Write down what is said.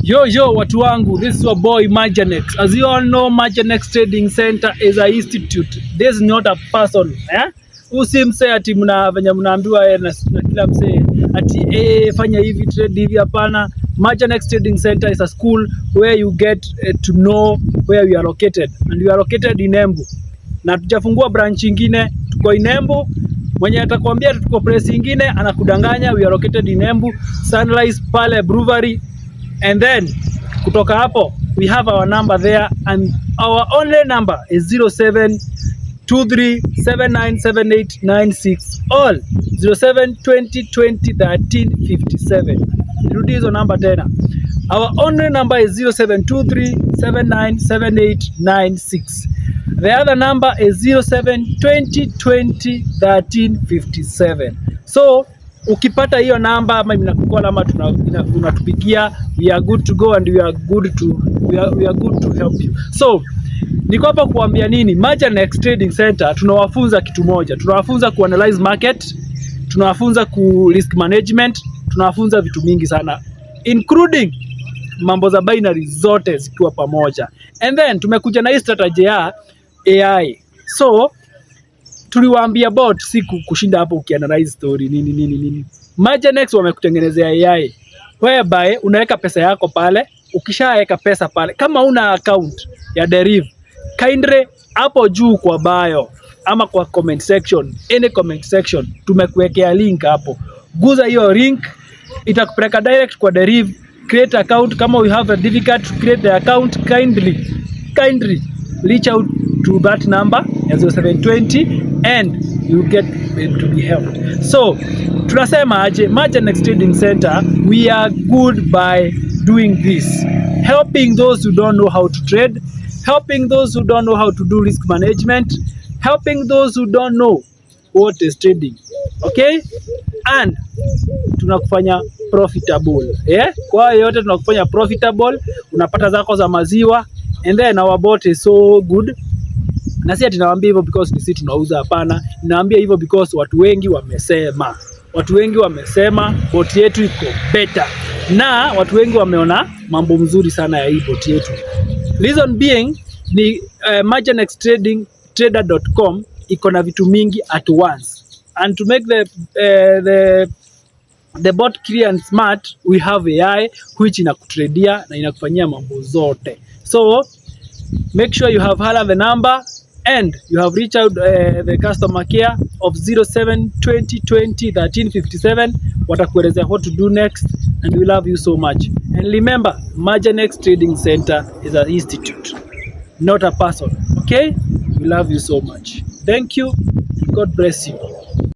Yo, watu wangu, this is your boy Majanex. As you all know, Majanex Trading Center is an institute. This is not a person. Usimse ati venye mnaambiwa na kila msee ati fanya hivi trade hivi, hapana. Majanex Trading Center is a school where you get to know where you are located, and we are located in Embu. Na tujafungua branch nyingine, tuko in Embu. Mwenye atakwambia tuko place nyingine anakudanganya. We are located in Embu, Sunrise pale Brewery. And then kutoka hapo we have our number there, and our only number is 0723797896 all 0720201357. Nirudi hizo namba tena. Our only number is 0723797896. The other number is 0720201357. So ukipata hiyo namba ama inakukola ama unatupigia, we are good to go and we are good to help you. So niko hapa kuambia nini? Majanex Trading Center tunawafunza kitu moja. Tunawafunza kuanalyze market, tunawafunza ku risk management, tunawafunza vitu mingi sana, including mambo za binary zote zikiwa pamoja. And then tumekuja na hii strategy ya AI. So tuliwaambia about siku kushinda hapo ukianalyze story nini. Majanex wamekutengenezea AI whereby unaweka pesa yako pale. Ukishaweka pesa pale, kama una account ya Deriv, kindly hapo juu kwa bio ama kwa comment section, any comment section, tumekuwekea link hapo. Guza hiyo link, itakupeleka direct kwa Deriv. Create account. Kama we have a difficult to create the account, kindly reach out to that number 0720 and you get to be helped. So tunasema aje, Majanex Trading Center, we are good by doing this, helping those who don't know how to trade, helping those who don't know how to do risk management, helping those who don't know what is trading. Okay? And tunakufanya profitable. Kwa yote tunakufanya profitable, unapata zako za maziwa. And then our bot is so good. Na si ati nawaambia hivyo because sisi tunauza, hapana. Naambia hivyo because watu wengi wamesema bot yetu iko better. Na watu wengi wameona mambo mzuri sana ya hii bot yetu. Reason being ni majanextrader.com iko na vitu mingi at once. And to make the bot clear and smart, we have AI which inakutradia na inakufanyia mambo zote. So make sure you have hala the number and you have reached out the customer care of 0720201357. Watakuelezea what to do next, and we love you so much. And remember, Majanex Trading Center is an institute, not a person. Okay? We love you so much. Thank you. God bless you.